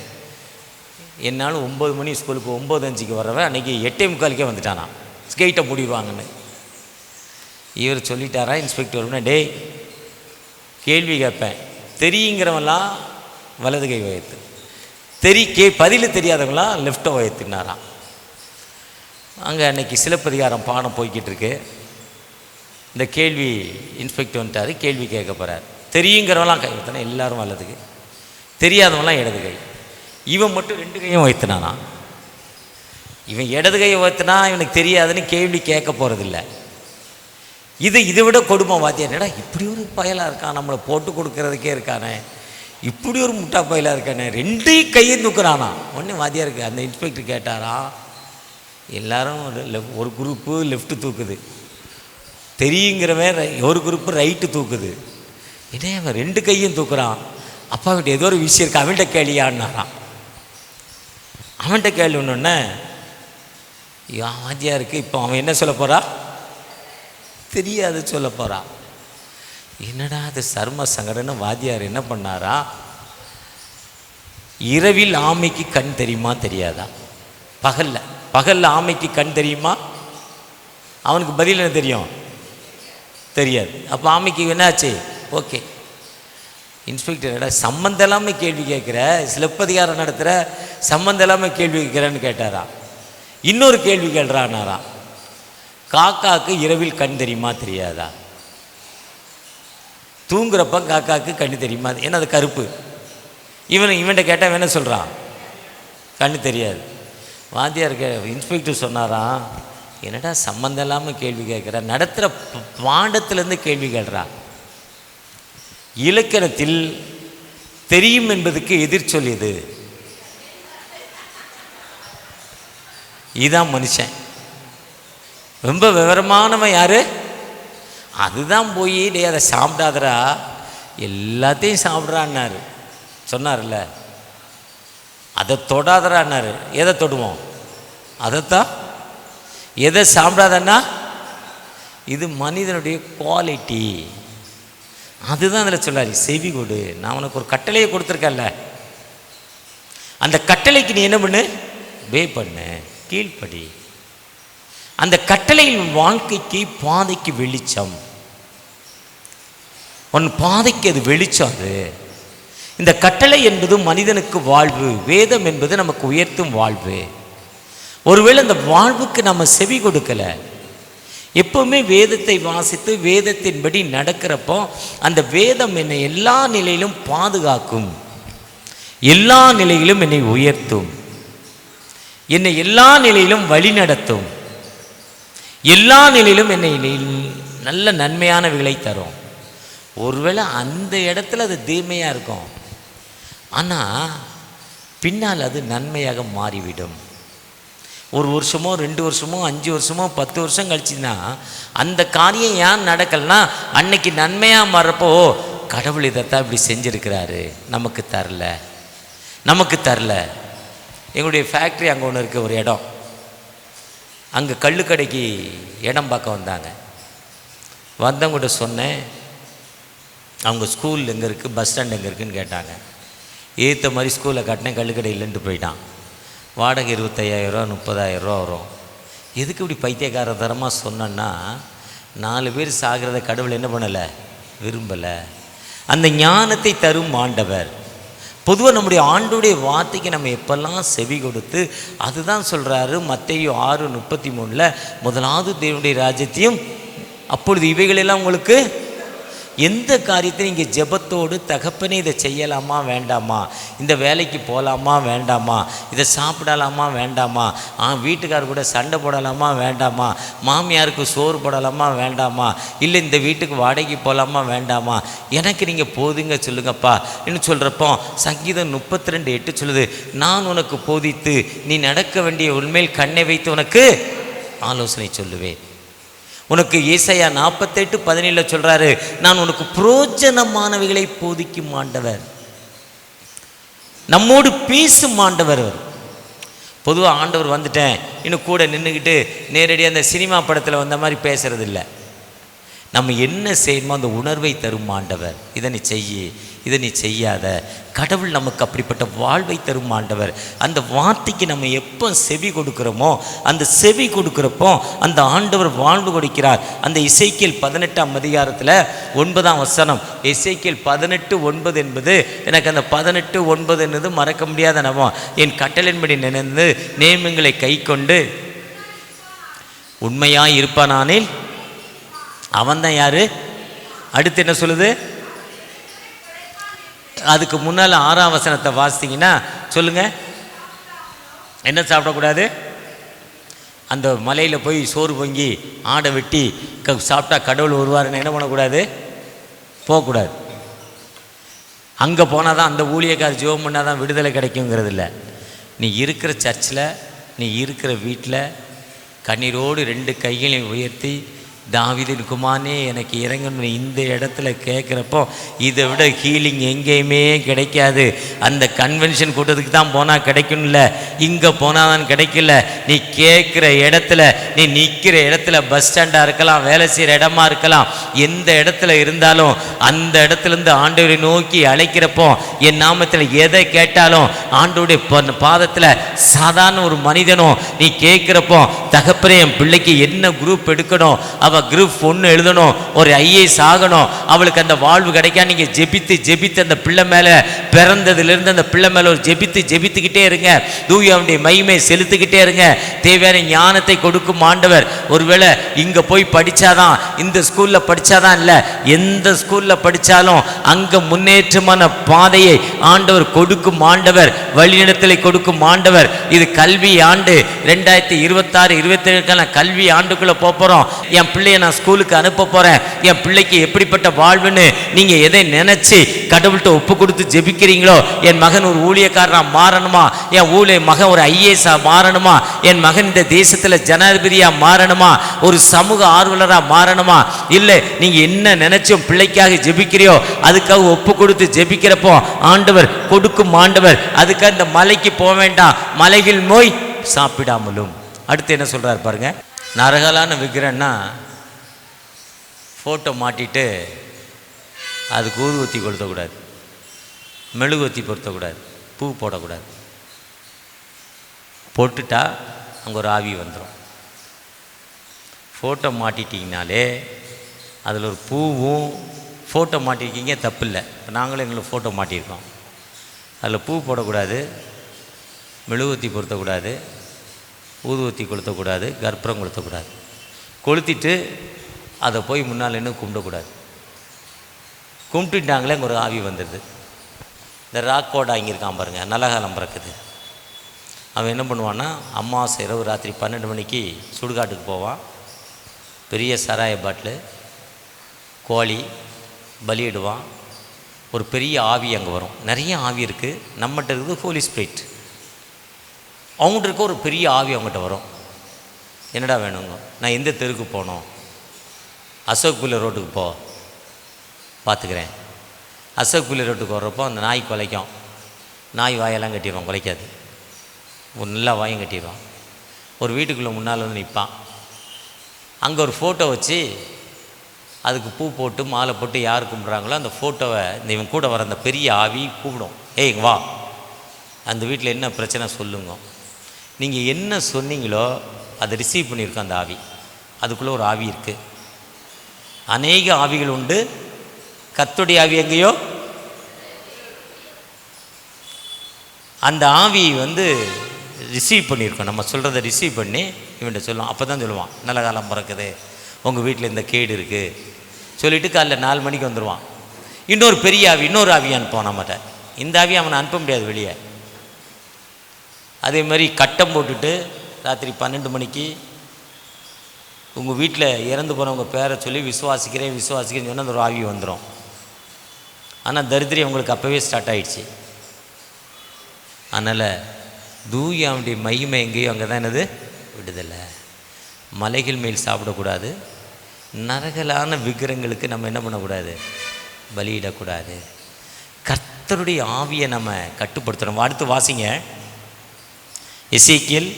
என்னால் 9 மணி ஸ்கூலுக்கு 9:05 வரவன் அன்றைக்கி 8:45 வந்துட்டானா, ஸ்கெயிட்டை மூடிடுவாங்கன்னு. இவர் சொல்லிட்டாரா இன்ஸ்பெக்டர் வரும்னா, டேய் கேள்வி கேட்பேன், தெரியுங்கிறவங்களாம் வலது கை உயர்த்து, பதில் தெரியாதவங்களாம் லெஃப்ட்டை உயர்த்தினாராம். அங்கே அன்றைக்கி சிலப்பதிகாரம் பாடம் போய்கிட்டு இருக்கு. இந்த கேள்வி இன்ஸ்பெக்டர் வந்துட்டார், கேள்வி கேட்க போகிறார். தெரியுங்கிறவங்களாம் கை உயர்த்தினா, எல்லோரும் வலது கை, தெரியாதவங்களாம் இடது கை. இவன் மட்டும் 2 கையும் வைத்தினானா. இவன் இடது கையை ஓத்துனா இவனுக்கு தெரியாதுன்னு கேள்வி கேட்க போகிறதில்ல. இதை விட கொடுமை வாத்தியார், என்னடா இப்படி ஒரு பயலாக இருக்கான், நம்மளை போட்டு கொடுக்கறதுக்கே இருக்கானே, இப்படி ஒரு முட்டா பயலாக இருக்கானே, 2 கையும் தூக்குறானா. உடனே வாத்தியாருக்கு அந்த இன்ஸ்பெக்டர் கேட்டாரா, எல்லாரும் ஒரு குரூப்பு லெஃப்ட்டு தூக்குது, தெரியுங்கிறவன் ஒரு குரூப்பு ரைட்டு தூக்குது, இதே அவன் 2 கையும் தூக்குறான், அப்பா அவன்கிட்ட ஏதோ ஒரு விஷயம் இருக்கு, அவன்கிட்ட கேள்வியான்னாரான். அவன்கிட்ட கேள்வி ஒன்றுன்னே வாத்தியாருக்கு இப்போ அவன் என்ன சொல்ல போகிறா, தெரியாது சொல்ல போகிறா. என்னடா அது சர்ம சங்கடன்னு வாத்தியார் என்ன பண்ணாரா, இரவில் ஆமைக்கு கண் தெரியுமா தெரியாதா, பகலில் ஆமைக்கு கண் தெரியுமா, அவனுக்கு பதில் என்ன தெரியும், தெரியாது. அப்போ ஆமைக்கு என்னாச்சு, ஓகே. இன்ஸ்பெக்டர் சம்மந்தம் இல்லாமல் கேள்வி கேட்குற, சிலப்பதிகாரம் நடத்துகிற சம்மந்தம் இல்லாமல் கேள்வி கேட்குறேன்னு கேட்டாரா. இன்னொரு கேள்வி கேள்றானாரா, காக்காவுக்கு இரவில் கண் தெரியுமா தெரியாதா, தூங்குறப்ப காக்காவுக்கு கண் தெரியுமா, ஏன்னா அது கருப்பு. இவன்கிட்ட கேட்டால் என்ன சொல்கிறான், கண் தெரியாது. வாத்தியார் இன்ஸ்பெக்டர் சொன்னாராம், என்னடா சம்மந்தம் இல்லாமல் கேள்வி கேட்குற, நடத்துகிற பாண்டத்திலேருந்து கேள்வி கேள்றா. இலக்கணத்தில் தெரியும் என்பதுக்கு எதிர்ச்சொல் எது, இதுதான் மனுஷன். ரொம்ப விவரமானவன் யாரு, அதுதான் போய் டே அதை சாப்பிடாதரா, எல்லாத்தையும் சாப்பிட்றான்னாரு சொன்னார்ல, அதை தொடாதரான்னாரு. எதை தொடுவோம், அதைத்தான். எதை சாப்பிடாதன்னா, இது மனிதனுடைய குவாலிட்டி, அதுதான் அதில் சொல்லாரு. செவி கொடு, நான் உனக்கு ஒரு கட்டளையை கொடுத்துருக்கேன்ல, அந்த கட்டளைக்கு நீ என்ன பண்ணு, பே பண்ணு, கீழ்ப்படி. அந்த கட்டளையின் வாழ்க்கைக்கு பாதைக்கு வெளிச்சம், உன் பாதைக்கு அது வெளிச்சம். அது இந்த கட்டளை என்பது மனிதனுக்கு வாழ்வு, வேதம் என்பது நமக்கு உயர்த்தும் வாழ்வு. ஒருவேளை அந்த வாழ்வுக்கு நம்ம செவி கொடுக்கல, எப்பவுமே வேதத்தை வாசித்து வேதத்தின்படி நடக்கிறப்போ அந்த வேதம் என்னை எல்லா நிலையிலும் பாதுகாக்கும், எல்லா நிலையிலும் என்னை உயர்த்தும், என்னை எல்லா நிலையிலும் வழி நடத்தும், எல்லா நிலையிலும் என்னை நல்ல நன்மையானவைகளை தரும். ஒருவேளை அந்த இடத்துல அது தீமையாக இருக்கும், ஆனால் பின்னால் அது நன்மையாக மாறிவிடும். ஒரு வருஷமோ 2 வருஷமோ 5 வருஷமோ 10 வருஷம் கழிச்சுன்னா அந்த காரியம் ஏன் நடக்கலைன்னா அன்னைக்கு நன்மையாக மாறப்போ கடவுள் இதைத்தான் இப்படி செஞ்சுருக்கிறாரு, நமக்கு தரல. எங்களுடைய ஃபேக்ட்ரி அங்கே ஒன்று இருக்குது, ஒரு இடம், அங்கே கள்ளுக்கடைக்கு இடம் பார்க்க வந்தாங்க. வந்தவங்கள்ட்ட சொன்னேன், அவங்க ஸ்கூல் எங்கே இருக்குது, பஸ் ஸ்டாண்ட் எங்கே இருக்குதுன்னு கேட்டாங்க. ஏற்ற மாதிரி ஸ்கூலில் காட்டினேன், கள்ளுக்கடை இல்லைன்ட்டு போயிட்டான். வாடகை 25,000 ரூபா 30,000 ரூபா வரும். எதுக்கு இப்படி பைத்தியக்கார தரமாக சொன்னேன்னா, 4 பேர் சாகிறத கடவுள் என்ன பண்ணலை, விரும்பலை. அந்த ஞானத்தை தரும் ஆண்டவர். பொதுவாக நம்முடைய ஆண்டுடைய வார்த்தைக்கு நம்ம எப்பெல்லாம் செவி கொடுத்து, அதுதான் சொல்கிறாரு மத்தேயு 6:33, முதலாவது தேவனுடைய ராஜ்யத்தையும் அப்பொழுது இவைகளெல்லாம் உங்களுக்கு. எந்த காரியத்தை நீங்கள் ஜெபத்தோடு தகப்பனே இதை செய்யலாமா வேண்டாமா, இந்த வேலைக்கு போகலாமா வேண்டாமா, இதை சாப்பிடலாமா வேண்டாமா, வீட்டுக்காரர் கூட சண்டை போடலாமா வேண்டாமா, மாமியாருக்கு சோறு போடலாமா வேண்டாமா, இல்லை இந்த வீட்டுக்கு வாடகைக்கு போகலாமா வேண்டாமா, எனக்கு நீங்கள் போதுங்க சொல்லுங்கப்பா இன்னும் சொல்கிறப்போ சங்கீதம் 32:8 சொல்லுது, நான் உனக்கு போதித்து நீ நடக்க வேண்டிய உண்மையில் கண்ணை வைத்து உனக்கு ஆலோசனை சொல்லுவேன். உனக்கு ஏசாயா 48:17 சொல்கிறாரு, நான் உனக்கு புரோஜனமானவைகளை போதிக்கும் ஆண்டவர், நம்மோடு பேசும் ஆண்டவர். பொதுவாக ஆண்டவர் வந்துட்டேன் இன்னும் கூட நின்றுக்கிட்டு நேரடியாக அந்த சினிமா படத்தில் வந்த மாதிரி பேசுறது இல்லை. நம்ம என்ன செய்யணுமோ அந்த உணர்வை தரும் ஆண்டவர். இதை நீ செய்ய, இதை நீ செய்யாத. கடவுள் நமக்கு அப்படிப்பட்ட வாழ்வை தரும் ஆண்டவர். அந்த வார்த்தைக்கு நம்ம எப்போ செவி கொடுக்குறோமோ, அந்த செவி கொடுக்குறப்போ அந்த ஆண்டவர் வாழ்வு கொடுக்கிறார். அந்த எசேக்கியேல் 18ஆம் அதிகாரத்தில் 9ஆம் வசனம், எசேக்கியேல் 18:9 என்பது எனக்கு அந்த 18:9 என்பது மறக்க முடியாத நம்ம, என் கட்டளையின்படி நினைந்து நியமங்களை கை கொண்டு உண்மையாய் இருப்பானானில் அவன்தான் யாரு. அடுத்து என்ன சொல்லுது, அதுக்கு முன்னால் 6ஆம் வசனத்தை வாசித்தீங்கன்னா சொல்லுங்க, என்ன சாப்பிடக்கூடாது, அந்த மலையில் போய் சோறு பொங்கி ஆடை வெட்டி சாப்பிட்டா கடவுள் வருவாருன்னு என்ன பண்ணக்கூடாது? போகக்கூடாது. அங்கே போனால் தான் அந்த ஊழியக்கார ஜெபம் பண்ணால் தான் விடுதலை கிடைக்குங்கிறது இல்லை. நீ இருக்கிற சர்ச்சில், நீ இருக்கிற வீட்டில் கண்ணீரோடு 2 கைகளையும் உயர்த்தி தாவீதின் குமாரனே எனக்கு இறங்கணும் இந்த இடத்துல கேட்குறப்போ இதை விட ஹீலிங் எங்கேயுமே கிடைக்காது. அந்த கன்வென்ஷன் கூட்டத்துக்கு தான் போனால் கிடைக்கும்ல, இங்கே போனால் தான் கிடைக்கல. நீ கேட்குற இடத்துல, நீ நிற்கிற இடத்துல, பஸ் ஸ்டாண்டாக இருக்கலாம், வேலை செய்கிற இடமா இருக்கலாம், எந்த இடத்துல இருந்தாலும் அந்த இடத்துலேருந்து ஆண்டவரை நோக்கி அழைக்கிறப்போ, என் நாமத்தில் எதை கேட்டாலும் ஆண்டவருடைய பாதத்தில் சாதாரண ஒரு மனிதனும் நீ கேட்குறப்போ, தகப்பனே என் பிள்ளைக்கு என்ன குரூப் எடுக்கணும், அவள் குரூப் 1 எழுதணும், ஒரு ஐஏஎஸ் ஆகணும், அவளுக்கு அந்த வாழ்வு கிடைக்கா, நீங்கள் ஜெபித்து அந்த பிள்ளை மேலே பிறந்ததுலேருந்து அந்த பிள்ளை மேலே ஒரு ஜெபித்துக்கிட்டே இருங்க. தூயாவுடைய மகிமை செலுத்திக்கிட்டே இருங்க. தேவையான ஞானத்தை கொடுக்கும் ஆண்டவர். ஒருவேளை இங்கே போய் படித்தாதான், இந்த ஸ்கூலில் படித்தாதான் இல்லை, எந்த ஸ்கூலில் படித்தாலும் அங்கே முன்னேற்றமான பாதையை ஆண்டவர் கொடுக்கும் ஆண்டவர், வழிநடத்தலை கொடுக்கும் ஆண்டவர். இது கல்வி ஆண்டு 2026-27 கல்வி ஆண்டுக்குள்ளே போகிறோம். என் பிள்ளைய நான் ஸ்கூலுக்கு அனுப்ப போகிறேன், என் பிள்ளைக்கு எப்படிப்பட்ட வாழ்வுன்னு நீங்கள் எதை நினச்சி கடவுள்கிட்ட ஒப்பு கொடுத்து ஜெபிக்கிறீங்களோ, என் மகன் ஒரு ஊழியக்காரனாக மாறணுமா, என் மகன் ஒரு ஐஏஎஸ்ஸாக மாறணுமா, என் மகன் இந்த தேசத்தில் ஜனாதிபதியாக மாறணுமா, ஒரு சமூக ஆர்வலராக மாறணுமா, இல்லை நீங்கள் என்ன நினச்சும் பிள்ளைக்காக ஜெபிக்கிறியோ அதுக்காக ஒப்பு கொடுத்து ஜெபிக்கிறப்போ ஆண்டவர் கொடுக்கும் ஆண்டவர். அதுக்காக இந்த மலைக்கு போக வேண்டாம், மலைகள் நோய் சாப்பிடாமலும். அடுத்து என்ன சொல்கிறார் பாருங்க. நரகலான விக்கிரன்னா ஃபோட்டோ மாட்டிட்டு அதுக்கு ஊதுவத்தி கொளுத்தக்கூடாது, மெழுகுவத்தி பொருத்தக்கூடாது, பூ போடக்கூடாது. போட்டுட்டா அங்கே ஒரு ஆவி வந்துடும். ஃபோட்டோ மாட்டிட்டிங்கனாலே அதில் ஒரு பூவும், ஃபோட்டோ மாட்டிருக்கீங்க தப்பு இல்லை, நாங்களும் எங்களுக்கு ஃபோட்டோ மாட்டியிருக்கோம், அதில் பூ போடக்கூடாது, மெழுகுவத்தி பொருத்தக்கூடாது, ஊதுவத்தி கொளுத்தக்கூடாது, கற்பூரம் கொளுத்தக்கூடாது. கொளுத்திட்டு அதை போய் முன்னால் இன்னும் கும்பிடக்கூடாது. கும்பிட்டுட்டாங்களே அங்கே ஒரு ஆவி வந்துடுது. இந்த ராக்கோடா இங்கே இருக்கான் பாருங்கள், நல்ல காலம் பிறக்குது. அவன் என்ன பண்ணுவான்னா, அமாவாசை இரவு ராத்திரி 12 மணிக்கு சுடுகாட்டுக்கு போவான். பெரிய சராய பாட்டில் கோழி பலியிடுவான். ஒரு பெரிய ஆவி அங்கே வரும். நிறைய ஆவி இருக்குது. நம்மகிட்ட இருக்குது ஹோலி ஸ்பிரிட். அவங்ககிட்ட இருக்க ஒரு பெரிய ஆவி அவங்ககிட்ட வரும். என்னடா வேணுங்க, நான் எந்த தெருக்கு போனோம், அசோக் புல்லர் ரோட்டுக்கு போ, பார்த்துக்கிறேன். அசோக் புல்லர் ரோட்டுக்கு வர்றப்போ அந்த நாய் குலைக்கும். நாய் வாயெல்லாம் கட்டிடுவான், குலைக்காது, ஒரு நல்லா வாயும் கட்டிடுவான். ஒரு வீட்டுக்குள்ளே முன்னால் வந்து நிற்பான். அங்கே ஒரு ஃபோட்டோ வச்சு அதுக்கு பூ போட்டு மாலை போட்டு யார் கும்பிட்றாங்களோ அந்த ஃபோட்டோவை இவன் கூட வர அந்த பெரிய ஆவி கூப்பிடும். ஏய் வா, அந்த வீட்டில் என்ன பிரச்சனை சொல்லுங்க. நீங்கள் என்ன சொன்னீங்களோ அதை ரிசீவ் பண்ணியிருக்கோம் அந்த ஆவி. அதுக்குள்ளே ஒரு ஆவி இருக்குது. அநேக ஆவிகள் உண்டு, கர்த்தருடைய ஆவி எங்கேயோ. அந்த ஆவி ரிசீவ் பண்ணியிருக்கோம். நம்ம சொல்கிறத ரிசீவ் பண்ணி இவன்கிட்ட சொல்லுவான். அப்போ தான் சொல்லுவான், நல்ல காலம் பிறக்குது, உங்கள் வீட்டில் இந்த கேடு இருக்குது சொல்லிவிட்டு காலைல 4 மணிக்கு வந்துடுவான். இன்னொரு பெரிய ஆவி, இன்னொரு ஆவி அனுப்புவான் நம்மகிட்ட. இந்த ஆவி அவனை அனுப்ப முடியாது வெளியே. அதே மாதிரி கட்டம் போட்டுட்டு ராத்திரி 12 மணிக்கு உங்கள் வீட்டில் இறந்து போனவங்க பேரை சொல்லி விசுவாசிக்கிறேன்னு சொன்னால் அந்த ஒரு ஆவி வந்துடும். ஆனால் தரித்திரம் உங்களுக்கு அப்போவே ஸ்டார்ட் ஆகிடுச்சு. அதனால் தூயாவுடைய மகிமை எங்கேயோ அங்கே தான் என்னது விடுதலை. மலைகள் மேல் சாப்பிடக்கூடாது, நரகலான விக்கிரங்களுக்கு நம்ம என்ன பண்ணக்கூடாது, பலியிடக்கூடாது. கர்த்தருடைய ஆவியை நம்ம கட்டுப்படுத்தணும். அடுத்து வாசிங்க, எசேக்கியேல்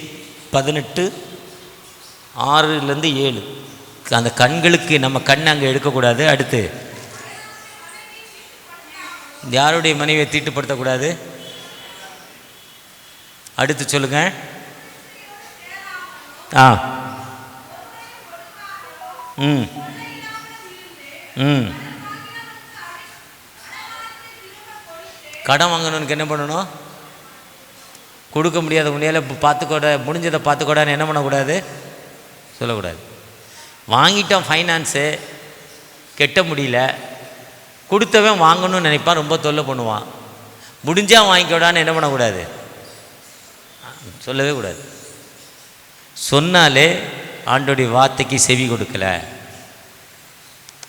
18:6-7. அந்த கண்களுக்கு நம்ம கண் அங்கே எடுக்கக்கூடாது. அடுத்து யாருடைய மனைவியை தீட்டுப்படுத்தக்கூடாது. அடுத்து சொல்லுங்க. கடன் வாங்கணுன்னு என்ன பண்ணணும், கொடுக்க முடியாத முன்னையால் பார்த்துக்கூட, முடிஞ்சதை பார்த்துக்கூடான்னு என்ன பண்ணக்கூடாது, சொல்லக்கூடாது. வாங்கிட்டோம், ஃபைனான்ஸு கெட்ட முடியல, கொடுத்தவன் வாங்கணும்னு நினைப்பான், ரொம்ப தொல்லை பண்ணுவான். முடிஞ்சால் வாங்கிக்கூடான்னு என்ன பண்ணக்கூடாது, சொல்லவே கூடாது. சொன்னாலே ஆண்டோடைய வார்த்தைக்கு செவி கொடுக்கல.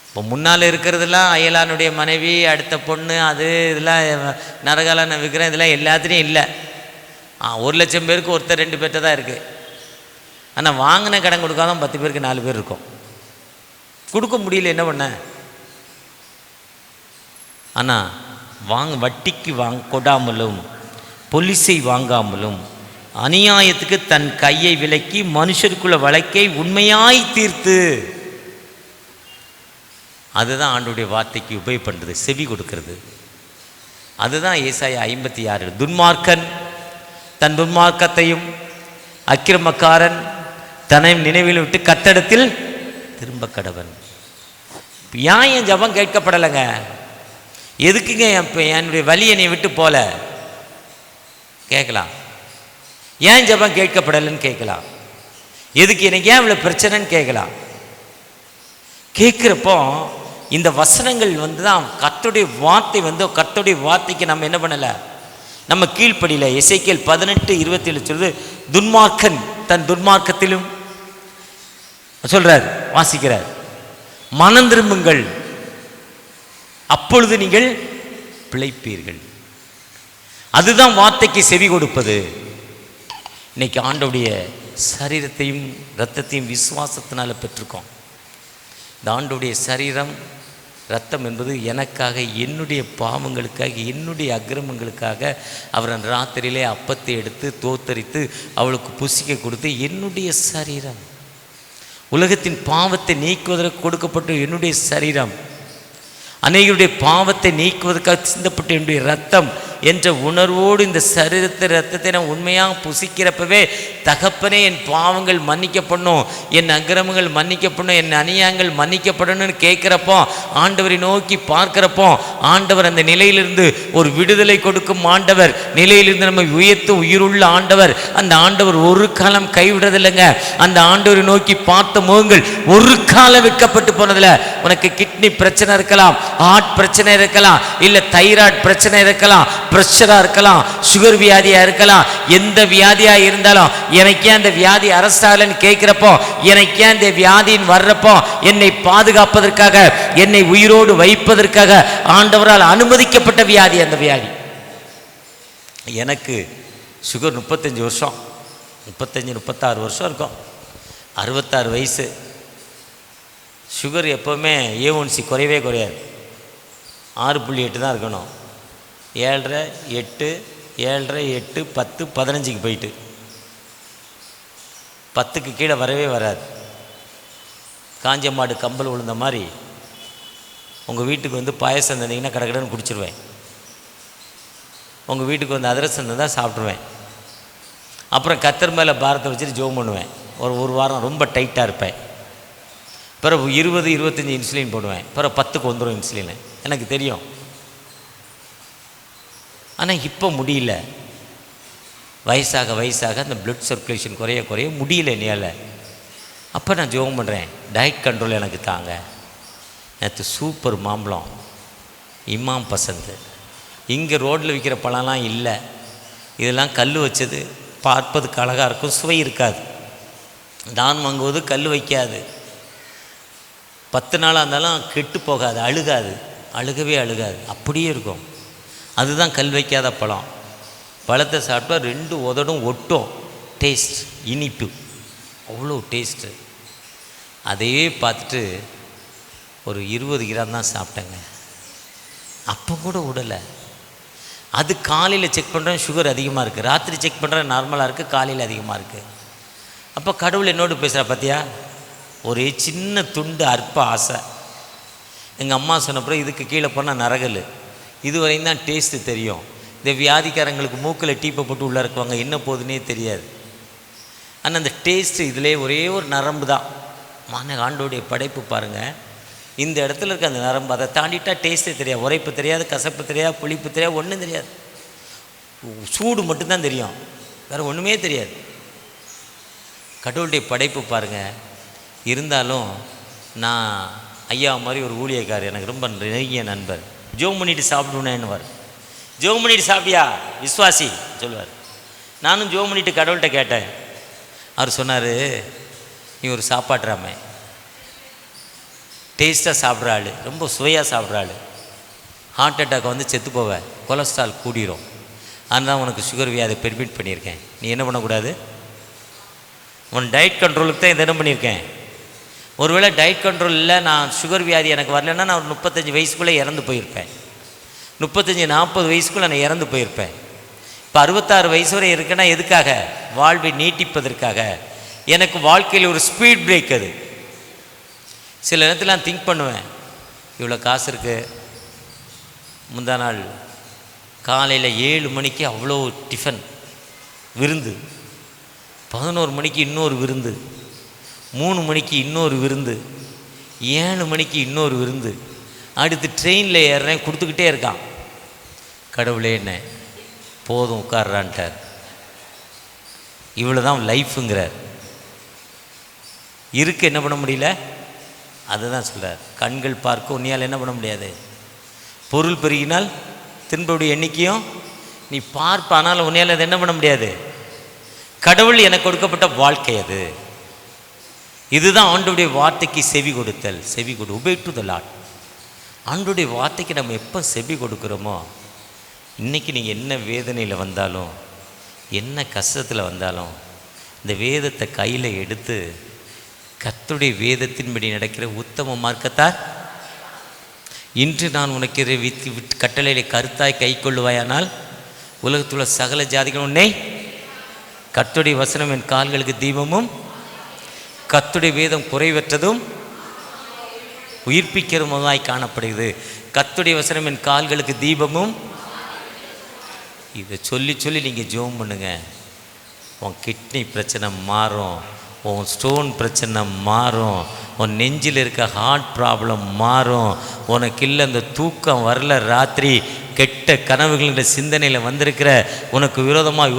இப்போ முன்னால் இருக்கிறதெல்லாம் அயலானுடைய மனைவி, அடுத்த பொண்ணு, அது இதெல்லாம் நரகாலான விற்கிறேன், இதெல்லாம் எல்லாத்துலேயும் இல்லை. 1,00,000 பேருக்கு ஒருத்தர் 2 பேர்கிட்ட தான் இருக்குது. ஆனால் வாங்கின கடன் கொடுக்காதான் 10 பேருக்கு 4 பேர் இருக்கும். கொடுக்க முடியல, என்ன பண்ண? ஆனால் வட்டிக்கு கொடாமலும் பொலிசை வாங்காமலும் அநியாயத்துக்கு தன் கையை விலக்கி மனுஷருக்குள்ள வழக்கை உண்மையாய் தீர்த்து, அதுதான் ஆண்டவருடைய வார்த்தைக்கு உபயோகப்படுறது, செவி கொடுக்கிறது. அதுதான் ஏசாயா 56. துன்மார்க்கன் தன் துன்மார்க்கத்தையும் அக்கிரமக்காரன் தன்னை நினைவில் விட்டு கர்த்தரிடத்தில் திரும்ப கடவன். ஏன் என் ஜபம் கேட்கப்படலைங்க? எதுக்குங்க என்னுடைய வலி என்னை விட்டு போல கேட்கலாம். ஏன் ஜபம் கேட்கப்படலைன்னு கேட்கலாம். எதுக்கு எனக்கு ஏன் இவ்வளோ பிரச்சனைன்னு கேட்கலாம். கேட்குறப்போ இந்த வசனங்கள் தான் கர்த்தருடைய வார்த்தை கர்த்தருடைய வார்த்தைக்கு நம்ம என்ன பண்ணலை, நம்ம கீழ்ப்படியில். எசேக்கியேல் 18:27 சொல்லுது, துன்மார்க்கன் தன் துன்மார்க்கத்திலும் சொல்றார், வாசிக்கிறார், மனம் திரும்புங்கள் அப்பொழுது நீங்கள் பிழைப்பீர்கள். அதுதான் வார்த்தைக்கு செவி கொடுப்பது. இன்னைக்கு ஆண்டவருடைய சரீரத்தையும் இரத்தத்தையும் விசுவாசத்தினால பெற்றிருக்கோம். இந்த ஆண்டவருடைய சரீரம் இரத்தம் என்பது எனக்காக, என்னுடைய பாவங்களுக்காக, என்னுடைய அக்கிரமங்களுக்காக அவர் அந்த ராத்திரியிலே அப்பத்தை எடுத்து தோத்தரித்து அவளுக்கு புசிக்க கொடுத்து, என்னுடைய சரீரம் உலகத்தின் பாவத்தை நீக்குவதற்கு கொடுக்கப்பட்ட என்னுடைய சரீரம், அநேகருடைய பாவத்தை நீக்குவதற்காக சிந்தப்பட்ட என்னுடைய ரத்தம் என்ற உணர்வோடு இந்த ரத்தத்தை நான் உண்மையாக புசிக்கிறப்பவே, தகப்பனே என் பாவங்கள் மன்னிக்கப்படணும், என் அக்கிரமங்கள் மன்னிக்கப்படணும், என் அநியாயங்கள் மன்னிக்கப்படணும்னு கேட்குறப்போ, ஆண்டவரை நோக்கி பார்க்குறப்போ, ஆண்டவர் அந்த நிலையிலிருந்து ஒரு விடுதலை கொடுக்கும் ஆண்டவர், நிலையிலிருந்து நம்ம உயர்த்து உயிருள்ள ஆண்டவர். அந்த ஆண்டவர் ஒரு காலம் கைவிடுறதில்லைங்க. அந்த ஆண்டவரை நோக்கி பார்த்த முகங்கள் ஒரு காலம் விற்கப்பட்டு போனதில்லை. உனக்கு கிட்னி பிரச்சனை இருக்கலாம், ஹார்ட் பிரச்சனை இருக்கலாம், இல்லை தைராய்டு பிரச்சனை இருக்கலாம், பிரஷராக இருக்கலாம், சுகர் வியாதியாக இருக்கலாம், எந்த வியாதியாக இருந்தாலும் எனக்கே அந்த வியாதி அரசாகலன்னு கேட்குறப்போ, எனக்கே அந்த வியாதியின் வர்றப்போ, என்னை பாதுகாப்பதற்காக, என்னை உயிரோடு வைப்பதற்காக ஆண்டவரால் அனுமதிக்கப்பட்ட வியாதி அந்த வியாதி. எனக்கு சுகர் 35 வருஷம், 36 வருஷம் இருக்கும், 66 வயசு. சுகர் எப்போவுமே A1C குறையவே குறையாது, 6.8 தான் இருக்கணும். 7.5, 8, 7.5, 8, 10, 15க்கு போயிட்டு 10க்கு கீழே வரவே வராது. காஞ்ச மாடு கம்பல் விழுந்த மாதிரி உங்கள் வீட்டுக்கு பாயசம் தந்தீங்கன்னா கடற்கடன்னு குடிச்சிருவேன். உங்கள் வீட்டுக்கு அதிரசம் தான் சாப்பிட்ருவேன். அப்புறம் கத்தர் மேலே பாரத்தை வச்சுட்டு ஜோம் பண்ணுவேன். ஒரு வாரம் ரொம்ப டைட்டாக இருப்பேன். பிறகு 20, 25 இன்சுலின் போடுவேன். பிறகு 10க்கு வந்துடும் இன்சுலின், எனக்கு தெரியும். ஆனால் இப்போ முடியல. வயசாக அந்த பிளட் சர்க்குலேஷன் குறைய முடியல என்னால். அப்போ நான் ஜோம் பண்ணுறேன், டயட் கண்ட்ரோல் எனக்கு தாங்க. நேற்று சூப்பர் மாம்பழம், இமாம் பசந்து. இங்கே ரோட்டில் விற்கிற பழம்லாம் இல்லை, இதெல்லாம் கல் வச்சது, பார்ப்பதுக்கு அழகாக இருக்கும், சுவை இருக்காது. தான் வாங்குவது கல் வைக்காது, 10 நாளாக இருந்தாலும் கெட்டு போகாது, அழுகவே அழுகாது, அப்படியே இருக்கும். அதுதான் கல் வைக்காத பழம். பழத்தை சாப்பிட்டா 2 உதடும் ஒட்டும், டேஸ்ட், இனிப்பு, அவ்வளோ டேஸ்ட்டு. அதையே பார்த்துட்டு ஒரு 20 கிராம் தான் சாப்பிட்டேங்க. அப்போ கூட விடலை. அது காலையில் செக் பண்ணுறேன் சுகர் அதிகமாக இருக்குது, ராத்திரி செக் பண்ணுறேன் நார்மலாக இருக்குது, காலையில் அதிகமாக இருக்குது. அப்போ கடவுள் என்னோடு பேசுகிறா பார்த்தியா. ஒரே சின்ன துண்டு அற்ப ஆசை. எங்கள் அம்மா சொன்னப்பறம் இதுக்கு கீழே போனால் நரகல், இதுவரையும் தான் டேஸ்ட்டு தெரியும். இந்த வியாதிக்காரங்களுக்கு மூக்கில் டீப்பை போட்டு உள்ளே இருக்குவாங்க, என்ன போகுதுன்னே தெரியாது. ஆனால் அந்த டேஸ்ட்டு இதிலே ஒரே ஒரு நரம்பு தான். ஆண்டோடைய படைப்பு பாருங்கள், இந்த இடத்துல இருக்க அந்த நரம்பு, அதை தாண்டிட்டா டேஸ்ட்டே தெரியாது, உரைப்பு தெரியாது, கசப்பு தெரியாது, புளிப்பு தெரியாது, ஒன்றும் தெரியாது. சூடு மட்டும்தான் தெரியும், வேறு ஒன்றுமே தெரியாது. கடவுளுடைய படைப்பு பாருங்கள். இருந்தாலும் நான் ஐயா மாதிரி ஒரு ஊழியக்காரர், எனக்கு ரொம்ப நெருங்கிய நண்பர், ஜோம் பண்ணிட்டு சாப்பிடுவேன்னுவார். ஜோம் பண்ணிட்டு சாப்பிட்டியா விஸ்வாசி சொல்லுவார். நானும் ஜோம் பண்ணிட்டு கடவுள்கிட்ட கேட்டேன், அவர் சொன்னார், நீ ஒரு சாப்பாடுறாமே, டேஸ்ட்டாக சாப்பிட்ற ஆள், ரொம்ப சுவையாக சாப்பிட்ற ஆள், ஹார்ட் அட்டாக் வந்து செத்து போவ, கொலஸ்ட்ரால் கூடிரும், அதனால் உனக்கு சுகர் வியாதி பெர்மிட் பண்ணியிருக்கேன். நீ என்ன பண்ணக்கூடாது, உன் டயட் கண்ட்ரோலுக்கு தான் இதை என்ன பண்ணியிருக்கேன். ஒருவேளை டயட் கண்ட்ரோல் இல்லை, நான் சுகர் வியாதி எனக்கு வரலன்னா நான் ஒரு 35 வயசுக்குள்ளே இறந்து போயிருப்பேன். 35-40 வயசுக்குள்ளே நான் இறந்து போயிருப்பேன். இப்போ 66 வயசு வரை இருக்கேன்னா எதுக்காக? வாழ்வை நீட்டிப்பதற்காக. எனக்கு வாழ்க்கையில் ஒரு ஸ்பீட் பிரேக். அது சில நேரத்தில் நான் திங்க் பண்ணுவேன், இவ்வளோ காசு இருக்குது. முந்தா நாள் காலையில் 7 மணிக்கு அவ்வளோ டிஃபன் விருந்து, 11 மணிக்கு இன்னொரு விருந்து, 3 மணிக்கு இன்னொரு விருந்து, 7 மணிக்கு இன்னொரு விருந்து, அடுத்து ட்ரெயினில் ஏறுறேன், கொடுத்துக்கிட்டே இருக்கான். கடவுளே என்ன போதும் உட்கார்றான்ட்டார். இவ்வளோ தான் லைஃப்புங்கிறார். இருக்கு என்ன பண்ண முடியல, அதுதான் சொல்கிறார். கண்கள் பார்க்க உன்னையால் என்ன பண்ண முடியாது. பொருள் பெருகினால் திரும்பவுடைய எண்ணிக்கையும் நீ பார்ப்பானால் உன்னையால் அது என்ன பண்ண முடியாது. கடவுள் எனக்கு கொடுக்கப்பட்ட வாழ்க்கை அது. இதுதான் ஆண்டவருடைய வார்த்தைக்கு செவி கொடுத்தல். செவி கொடு, obey to the Lord. ஆண்டவருடைய வார்த்தைக்கு நம்ம எப்போ செவி கொடுக்குறோமோ, இன்றைக்கி நீங்கள் என்ன வேதனையில் வந்தாலும், என்ன கஷ்டத்தில் வந்தாலும், இந்த வேதத்தை கையில் எடுத்து கர்த்தருடைய வேதத்தின்படி நடக்கிற உத்தம மார்க்கத்தார் இன்று நான் உனக்கு கட்டளையை கருத்தாய் கை கொள்ளுவாயானால் உலகத்துள்ள சகல ஜாதிகள் உன்னை. கர்த்தருடைய வசனம் என் கால்களுக்கு தீபமும், கர்த்தருடைய வேதம் குறைவற்றதும் உயிர்ப்பிக்கிறதுமாய் காணப்படுகிறது. கர்த்தருடைய வசனம் என் கால்களுக்கு தீபமும். இதை சொல்லி சொல்லி நீங்கள் ஜெபம் பண்ணுங்க. உன் கிட்னி பிரச்சனை மாறும், உன் ஸ்டோன் பிரச்சனை மாறும், உன் நெஞ்சில் இருக்க ஹார்ட் ப்ராப்ளம் மாறும், உனக்கு இல்லை அந்த தூக்கம் வரல, ராத்திரி கெட்ட கனவுகளின் சிந்தனையில் வந்திருக்கிற உனக்கு விரோதமாக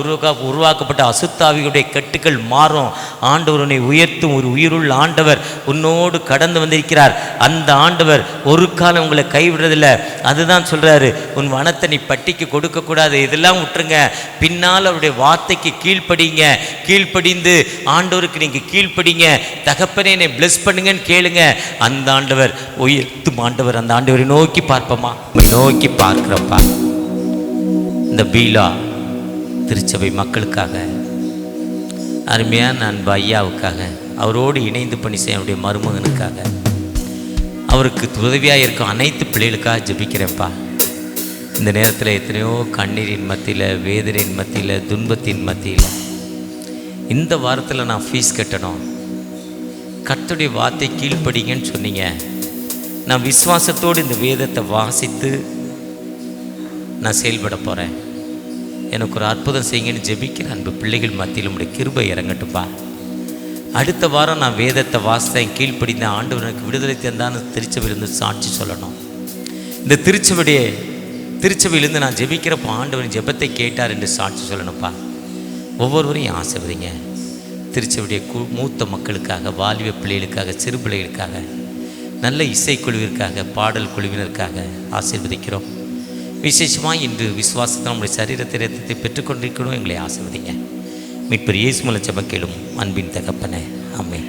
உருவாக்கப்பட்ட அசுத்தாவிகளுடைய கட்டுக்கள் மாறும். ஆண்டவர் உன்னை உயர்த்தும் ஒரு உயிருள்ள ஆண்டவர் உன்னோடு கடந்து வந்திருக்கிறார். அந்த ஆண்டவர் ஒரு காலம் உங்களை கைவிடுறதில்லை. அதுதான் சொல்கிறாரு, உன் வனத்தை நீ பட்டிக்கு கொடுக்கக்கூடாது, இதெல்லாம் விட்டுருங்க, பின்னால் அவருடைய வார்த்தைக்கு கீழ்ப்படிங்க. கீழ்ப்படிந்து ஆண்டவருக்கு நீங்கள் கீழ்ப்படிங்க. தகப்பனே என்னை பிளஸ் பண்ணுங்கன்னு கேளுங்க. அந்த ஆண்டவர் உயர்த்தும் ஆண்டவர். அந்த ஆண்டவரை நோக்கி பார்ப்போமா? நோக்கி பார்க்கிறப்பா. இந்த பீலா திருச்சபை மக்களுக்காக, அருமையான அன்பு ஐயாவுக்காக, அவரோடு இணைந்து பணி செய்ய அவருடைய மருமகனுக்காக, அவருக்கு உதவியாக இருக்கும் அனைத்து பிள்ளைகளுக்காக ஜெபிக்கிறேன்ப்பா. இந்த நேரத்தில் எத்தனையோ கண்ணீரின் மத்தியில், வேதனையின் மத்தியில், துன்பத்தின் மத்தியில் இந்த வாரத்தில் நான் ஃபீஸ் கட்டணும், கர்த்தருடைய வார்த்தை கீழ்ப்படிங்கன்னு சொன்னீங்க. நான் விசுவாசத்தோடு இந்த வேதத்தை வாசித்து நான் செயல்பட போகிறேன். எனக்கு ஒரு அற்புதம் செய்யுங்கன்னு ஜெபிக்கிற அன்பு பிள்ளைகள் மத்தியில் உடைய கிருபை இறங்கட்டுப்பா. அடுத்த வாரம் நான் வேதத்தை வாசித்தேன், கீழ்ப்படிந்த ஆண்டவர் எனக்கு விடுதலை தந்தான்னு திருச்சபையிலிருந்து சாட்சி சொல்லணும். இந்த திருச்சபையிலேருந்து நான் ஜெபிக்கிறப்போ ஆண்டவரின் ஜெபத்தை கேட்டார் என்று சாட்சி சொல்லணும்ப்பா. ஒவ்வொருவரையும் ஆசைப்படுங்க. திருச்சபையுடைய மூத்த மக்களுக்காக, வாலிப பிள்ளைகளுக்காக, சிறு பிள்ளைகளுக்காக, நல்ல இசைக்குழுவிற்காக, பாடல் குழுவினருக்காக ஆசீர்வதிக்கிறோம். விசேஷமாக இன்று விசுவாசத்தை நம்முடைய சரீரத்தை ரத்தத்தை பெற்றுக்கொண்டிருக்கணும். எங்களை ஆசீர்வதிங்க. மீட்பர் இயேசு மூலம் ஜெபம் கேளும் அன்பின் தகப்பனே, ஆமென்.